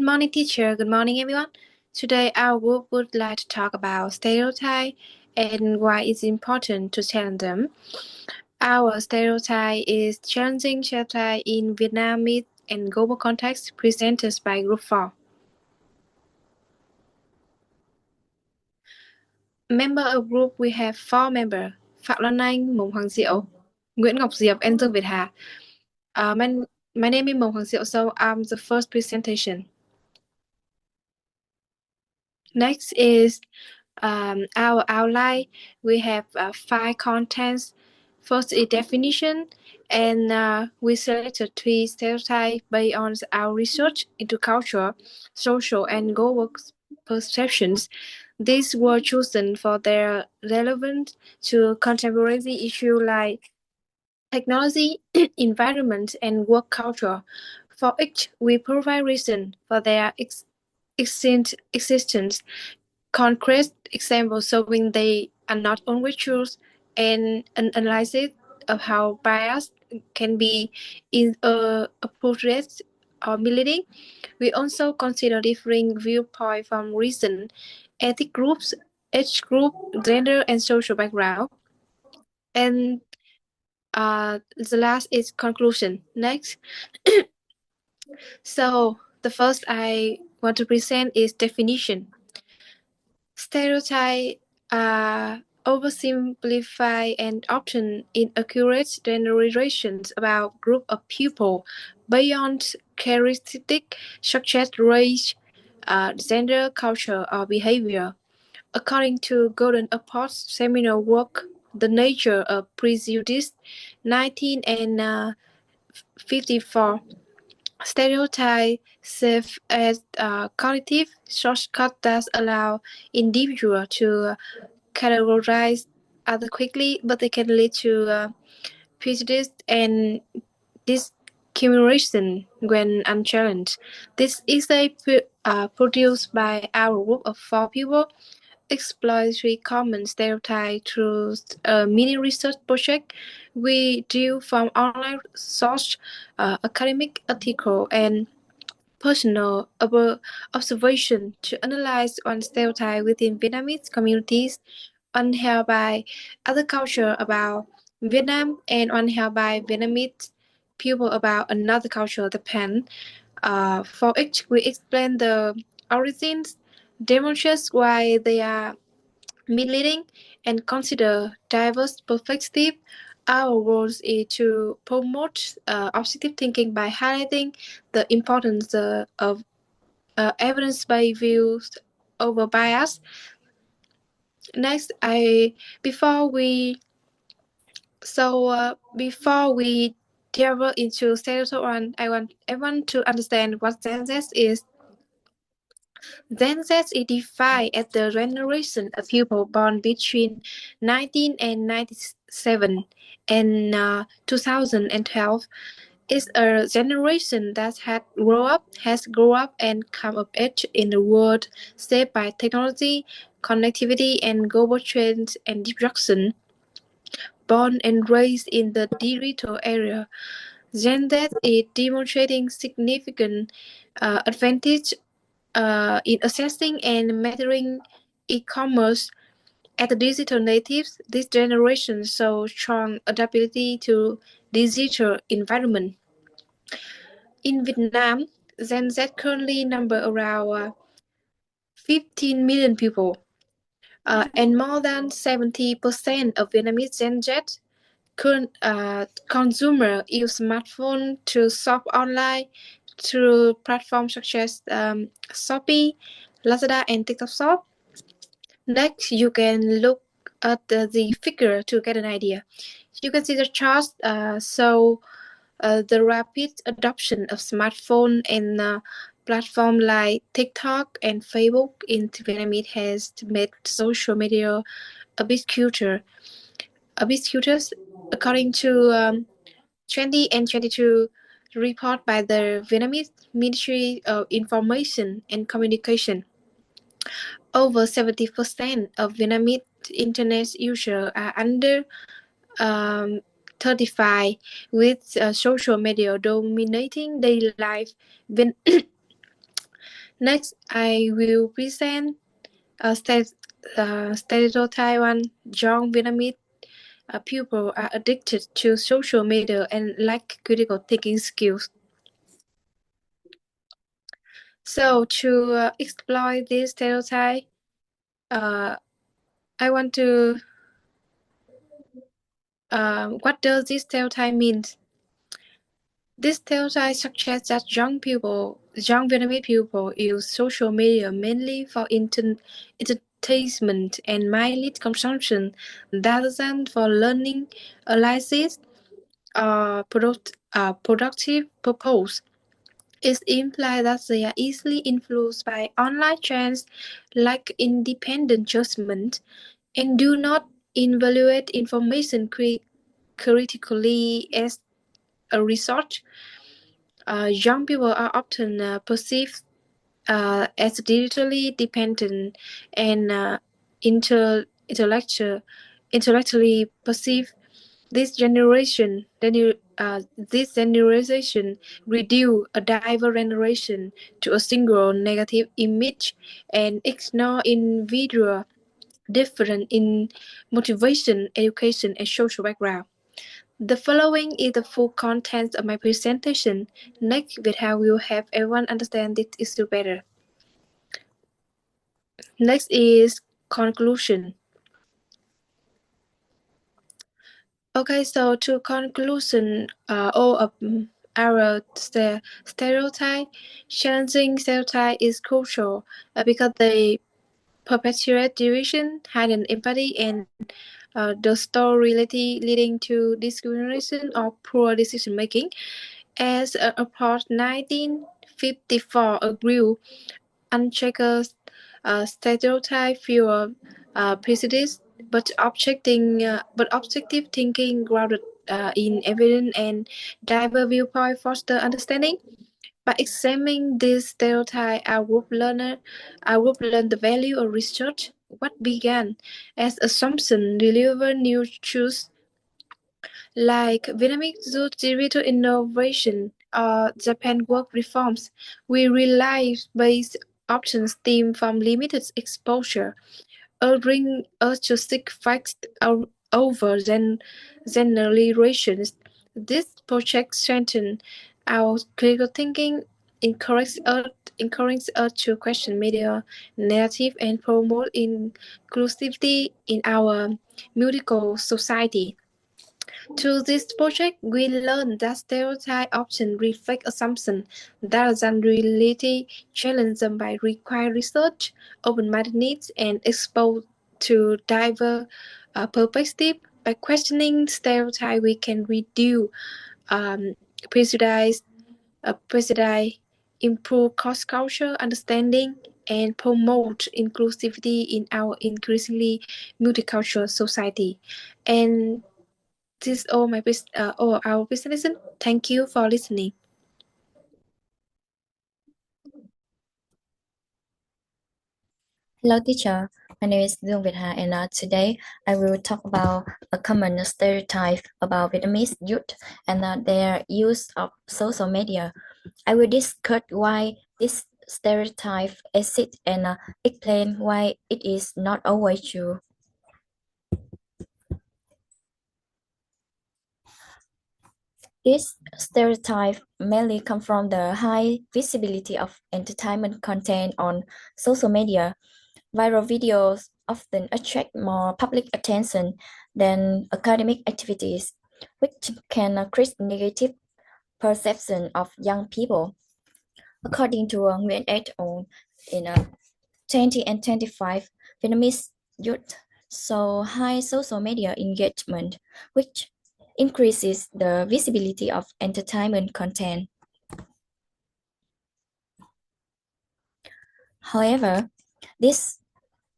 morning, teacher. Good morning, everyone. Today, our group would like to talk about stereotype and why it's important to challenge them. Our stereotype is challenging stereotype in Vietnamese and global context, presented by Group 4. Member of group, we have 4 members: Phạm Lan Anh, Mông Hoàng Diệu, Nguyễn Ngọc Diệp, and Dương Việt Hà. My name is Mông Hoàng Diệu, so I'm the first presentation. Next is our outline. We have 5 contents. First is definition, and we selected 3 stereotypes based on our research into culture, social, and global perceptions. These were chosen for their relevance to contemporary issues like technology, environment, and work culture. For each, we provide reason for their existence, concrete examples showing they are not only true, and an analysis of how bias can be appropriate or misleading. We also consider differing viewpoints from reason, ethnic groups, age group, gender, and social background. And the last is conclusion. Next. So the first I want to present is definition. Stereotypes are oversimplified and often inaccurate generalizations about group of people beyond characteristics such as race, gender, culture, or behavior. According to Gordon Apport's seminal work, The Nature of Prejudice, 1954, stereotypes serve as a cognitive shortcut that allow individuals to categorize others quickly, but they can lead to prejudice and discrimination when unchallenged. This essay produced by our group of 4 people explores 3 common stereotypes through a mini research project. We drew from online source, academic article, and personal observation to analyze one stereotype within Vietnamese communities, one held by other culture about Vietnam, and one held by Vietnamese people about another culture, Japan. For each, we explain the origins, demonstrate why they are misleading, and consider diverse perspectives. Our goal is to promote objective thinking by highlighting the importance of evidence-based views over bias. Next, before we delve into stereotype one, I want everyone to understand what Gen Z is. Gen Z is defined as the generation of people born between 1997 and 2012. It's a generation that has grown up and come of age in a world shaped by technology, connectivity, and global trends and disruption. Born and raised in the digital era, Gen Z is demonstrating significant advantage in accessing and mastering e-commerce. As a digital natives, this generation shows strong adaptability to digital environment. In Vietnam, Gen Z currently number around 15 million people, and more than 70% of Vietnamese Gen Z consumer use smartphone to shop online through platforms such as Shopee, Lazada, and TikTok Shop. Next, you can look at the figure to get an idea. You can see the chart. The rapid adoption of smartphone and platform like TikTok and Facebook in Vietnam has made social media ubiquitous. According to 2022 report by the Vietnamese Ministry of Information and Communication, over 70% of Vietnamese internet users are under 35, with social media dominating daily life. Next, I will present a stereotype on young Vietnamese people are addicted to social media and lack critical thinking skills. So to explore this stereotype, uh, I want to what does this stereotype mean? This stereotype suggests that young Vietnamese people use social media mainly for entertainment and mindless consumption rather than for learning, analysis, or productive purpose. It implies that they are easily influenced by online trends, lack independent judgment, and do not evaluate information critically. As a result, young people are often perceived as digitally dependent and intellectually perceived. This generation reduce a diverse generation to a single negative image and ignore individual different in motivation, education, and social background. The following is the full content of my presentation. Next, with how we will help everyone understand this issue better. Next is conclusion. Okay, so to conclusion, all of our stereotype, challenging stereotype is crucial because they perpetuate division, hidden empathy, and the story leading to discrimination or poor decision making. As apart 1954 agreed, unchecked stereotype fewer prejudice, but objective thinking grounded in evidence and diverse viewpoint foster understanding. By examining this stereotype, our group learned the value of research. What began as assumption deliver new truths like Vietnamese youth digital innovation or Japan work reforms. We realize based options stem from limited exposure, urging us to seek facts over generations. This project strengthens our critical thinking, encourages us to question media narrative and promote inclusivity in our multicultural society. Through this project, we learned that stereotypes often reflect assumptions rather than reality, challenge them by requiring research, open-mindedness, and exposure to diverse perspectives. By questioning stereotypes, we can reduce um, prejudice, improve cross-cultural understanding, and promote inclusivity in our increasingly multicultural society. And this is all our business. Thank you for listening. Hello, teacher. My name is Dương Việt Hà, and today I will talk about a common stereotype about Vietnamese youth and their use of social media. I will discuss why this stereotype exists and explain why it is not always true. This stereotype mainly comes from the high visibility of entertainment content on social media. Viral videos often attract more public attention than academic activities, which can create negative perception of young people. According to Nguyen et al. In 2025, Vietnamese youth saw high social media engagement, which increases the visibility of entertainment content. However, this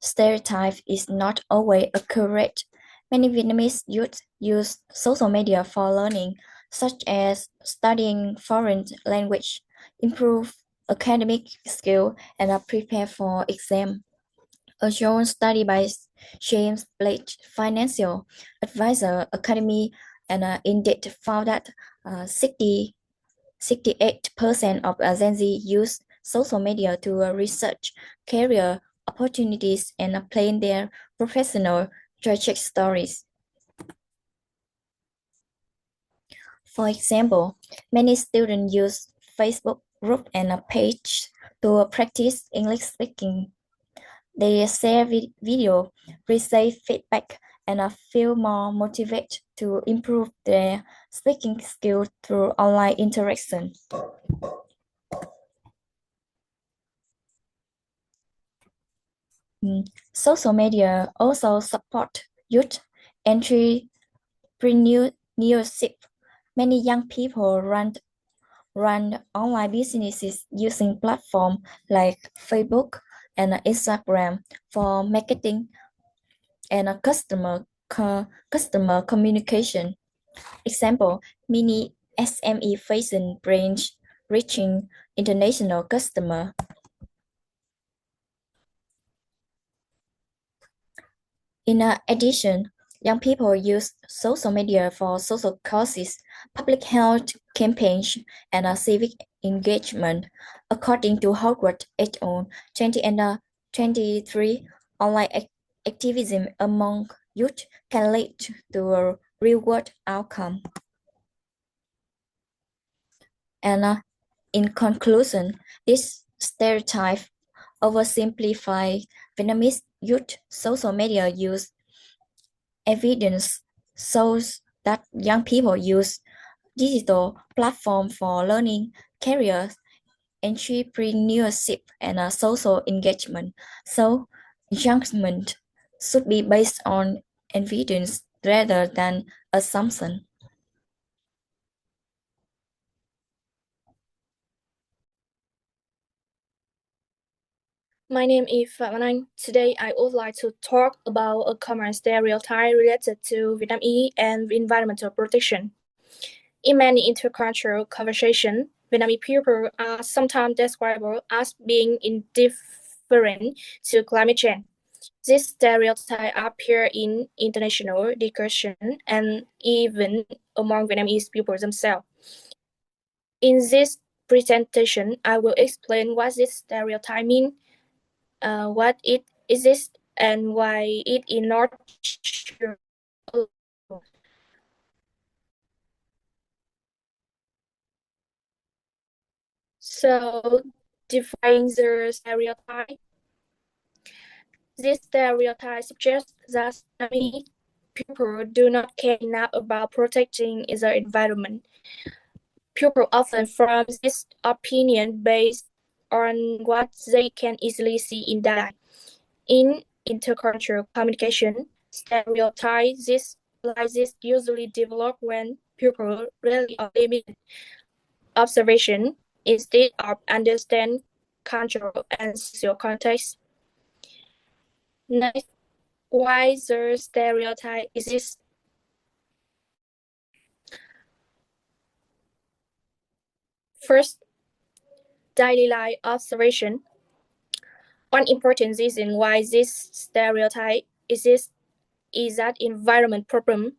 stereotype is not always accurate. Many Vietnamese youth use social media for learning, such as studying foreign language, improve academic skill, and prepare for exam. A joint study by James Blake Financial Advisor Academy and Indeed found that 68% of Gen Z use social media to research career opportunities and plan their professional trajectories. For example, many students use Facebook group and a page to practice English speaking. They share video, receive feedback, and feel more motivated to improve their speaking skills through online interaction. Social media also support youth entrepreneurship. Many young people run online businesses using platforms like Facebook and Instagram for marketing and customer communication. Example, mini SME fashion branch reaching international customer. In addition, young people use social media for social causes, public health campaigns, and civic engagement. According to Harvard et al. 2023, online activism among youth can lead to a real-world outcome. And in conclusion, this stereotype oversimplify Vietnamese youth social media use. Evidence shows that young people use digital platforms for learning, careers, entrepreneurship, and social engagement. So, judgment should be based on evidence rather than assumption. My name is Phạm Văn Anh. Today, I would like to talk about a common stereotype related to Vietnamese and environmental protection. In many intercultural conversations, Vietnamese people are sometimes described as being indifferent to climate change. This stereotype appears in international discussion and even among Vietnamese people themselves. In this presentation, I will explain what this stereotype means, what it exists, and why it is not true. So, define the stereotype. This stereotype suggests that many people do not care enough about protecting the environment. People often form this opinion based on what they can easily see in data. In intercultural communication, stereotypes like this usually develop when people rely on limited observation instead of understand cultural and social context. Next, why the stereotype exists. First, daily life observation. One important reason why this stereotype exists is that environment problems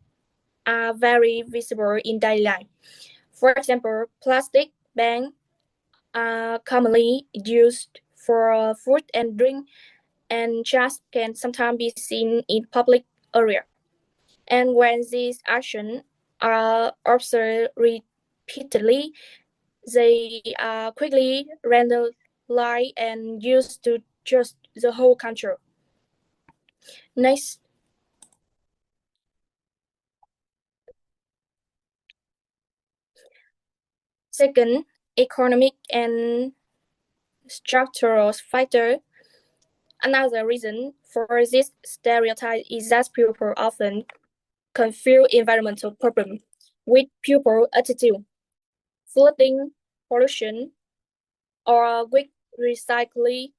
are very visible in daily life. For example, plastic bags are commonly used for food and drink, and trash can sometimes be seen in public areas. And when these actions are observed repeatedly, they are quickly rendered light and used to just the whole country. Next, second, economic and structural factor. Another reason for this stereotype is that people often confuse environmental problems with people attitude. Flooding, pollution, or weak recycling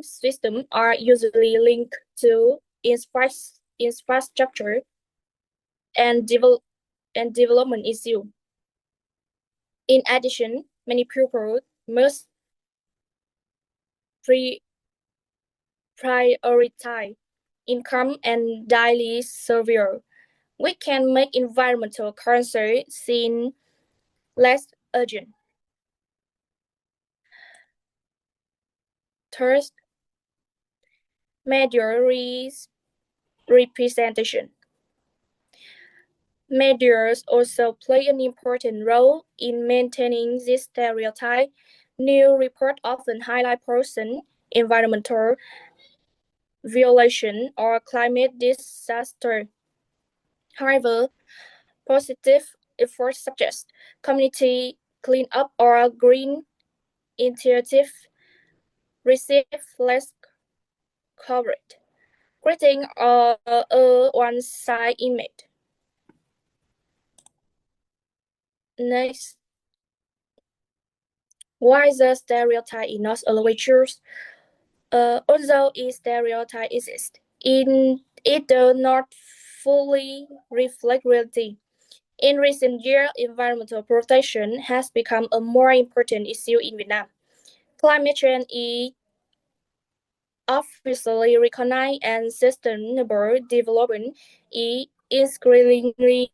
systems are usually linked to infrastructure and development issues. In addition, many people must prioritize income and daily survival, which can make environmental concerns seem less urgent. Third, media representation. Media also play an important role in maintaining this stereotype. New reports often highlight person, environmental violation, or climate disaster. However, positive efforts such as community cleanup or green initiative receive less coverage, creating a one-side image. Next, why the stereotype is not always true? Although a stereotype exists, it does not fully reflect reality. In recent years, environmental protection has become a more important issue in Vietnam. Climate change is officially recognized, and sustainable development is increasingly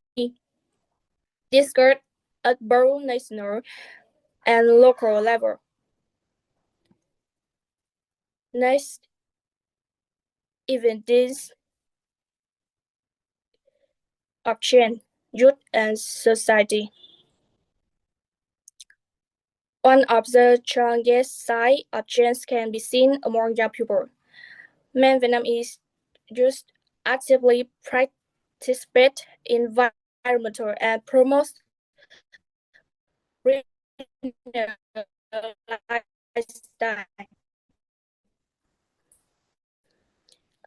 discussed at both national and local level. Next, even this of change, youth and society. One of the strongest sides of change can be seen among young people. Men Vietnam is just actively participate in environmental and promotes lifestyle.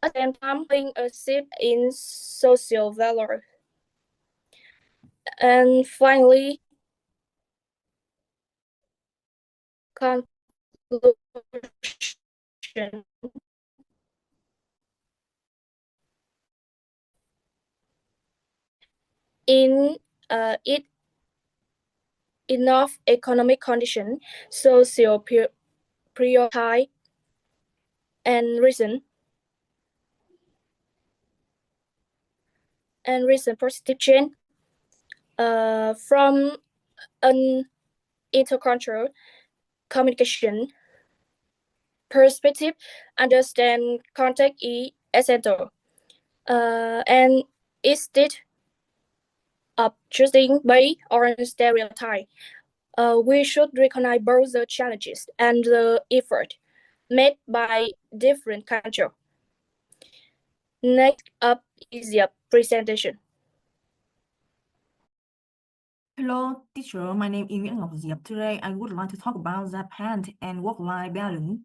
At the same time, playing a shift in social value. And finally, conclusion. In it enough economic condition, social priority and reason positive change from an intercultural communication perspective, understand context is essential. And instead of choosing based on stereotype, we should recognize both the challenges and the effort made by different cultures. Next up is the presentation. Hello, teacher. My name is Nguyễn Ngọc Diệp. Today, I would like to talk about Japan and work-life balance,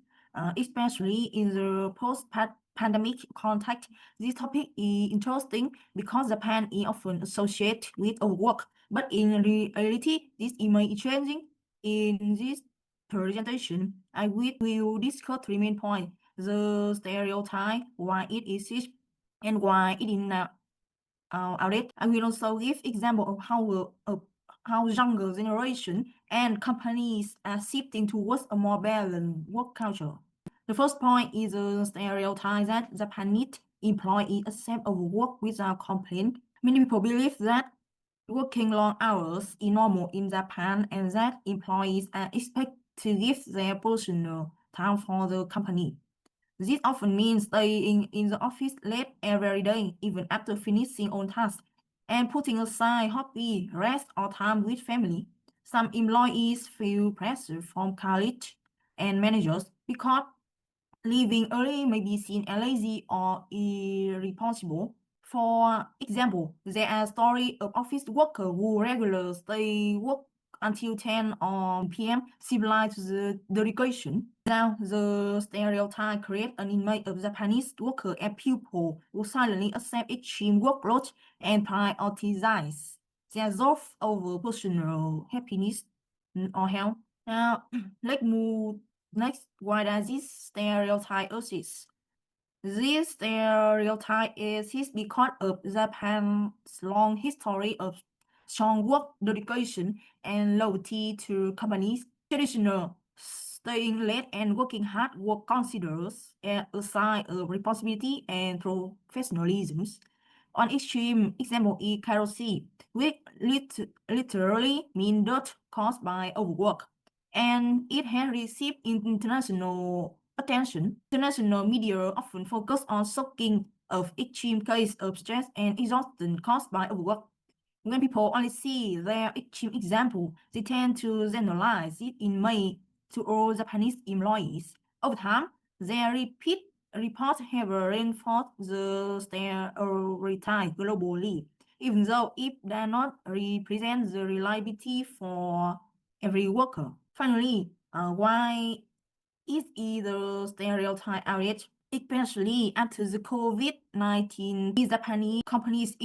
especially in the post-pandemic context. This topic is interesting because Japan is often associated with overwork, but in reality, this image is changing. In this presentation, I will discuss three main points: the stereotype, why it exists, and why it is now outdated. I will also give example of how younger generation and companies are shifting towards a more balanced work culture. The first point is a stereotype that Japanese employees accept overwork without complaint. Many people believe that working long hours is normal in Japan and that employees are expected to give their personal time for the company. This often means staying in the office late every day, even after finishing on tasks, and putting aside hobby, rest, or time with family. Some employees feel pressure from colleagues and managers because leaving early may be seen as lazy or irresponsible. For example, there are stories of office workers who regularly stay work until 10 or p.m. symbolize the dedication. Now, the stereotype creates an image of Japanese workers as people who silently accept extreme workload and prioritize their job over personal happiness or health. Now, let's move next. Why does this stereotype exist? This stereotype exists because of Japan's long history of strong work dedication and loyalty to companies. Traditional staying late and working hard work considers a sign of responsibility and professionalism. One extreme example is karoshi, which literally means dirt caused by overwork, and it has received international attention. International media often focus on shocking of extreme case of stress and exhaustion caused by overwork. When people only see their extreme example, they tend to generalize it in May to all Japanese employees. Over time, their repeat reports have reinforced the stereotype globally, even though it does not represent the reliability for every worker. Finally, why is the stereotype outrage? Especially after the COVID-19, Japanese companies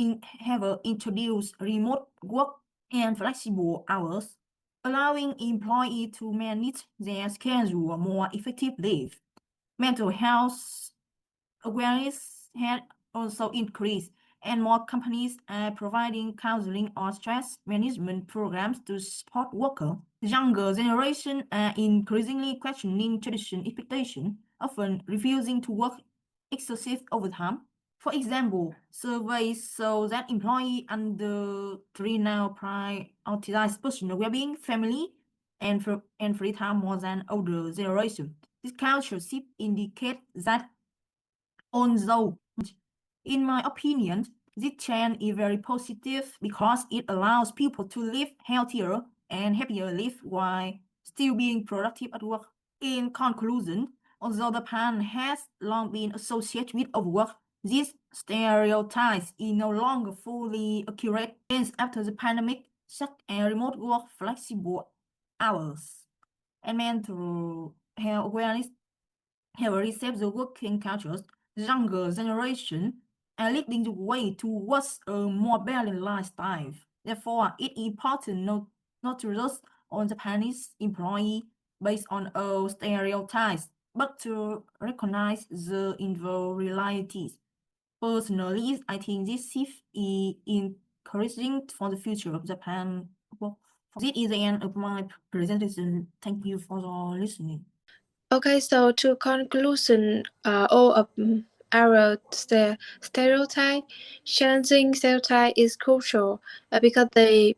have introduced remote work and flexible hours, allowing employees to manage their schedule more effectively. Mental health awareness has also increased, and more companies are providing counseling or stress management programs to support workers. The younger generation are increasingly questioning traditional expectations, often refusing to work excessive overtime. For example, surveys show that employees under 3 now prioritize personal well-being, family, and free time more than older generation. This culture shift indicates that although, in my opinion, this trend is very positive because it allows people to live healthier and happier lives while still being productive at work. In conclusion, although Japan has long been associated with overwork, these stereotypes is no longer fully accurate. Since after the pandemic, such as remote work, flexible hours, and mental health awareness have reshaped the working cultures. The younger generation are leading the way towards a more balanced lifestyle. Therefore, it is important not to rely on Japanese employee based on stereotypes, but to recognize the individual realities. Personally, I think this shift is encouraging for the future of Japan. This is the end of my presentation. Thank you for listening. Okay, so to conclusion, all of our stereotype, challenging stereotype is crucial because they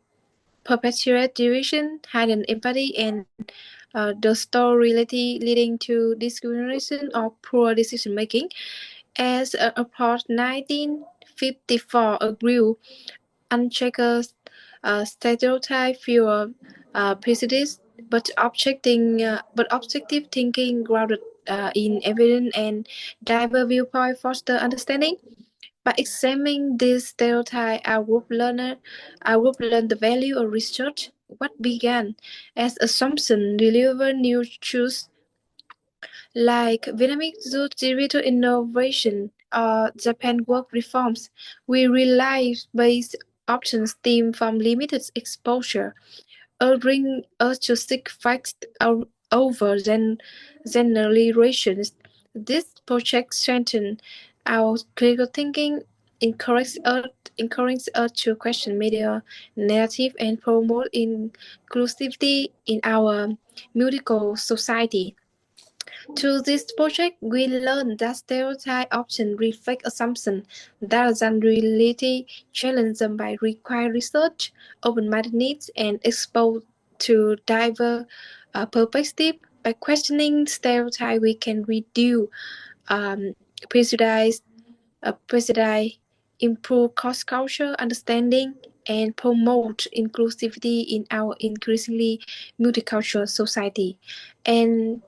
perpetuate division, hidden empathy, and the story reality leading to discrimination or poor decision making. As a report 1954 agreed, unchecked stereotype fewer prejudice, but objective thinking grounded in evidence and diverse viewpoint foster understanding. By examining this stereotype, our group learned the value of research. What began as assumption deliver new truths like Vietnamese zoo digital innovation or Japan work reforms. We realize based options stem from limited exposure, urging us to seek facts over generations. This project strengthens our critical thinking, encourages us to question media narrative and promote inclusivity in our multicultural society. Through this project, we learned that stereotypes often reflect assumptions rather than reality, challenge them by requiring research, open-mindedness, and exposure to diverse perspectives. By questioning stereotypes, we can reduce prejudice, improve cross-cultural understanding, and promote inclusivity in our increasingly multicultural society. And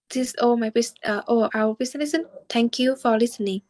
this is all our business. Thank you for listening.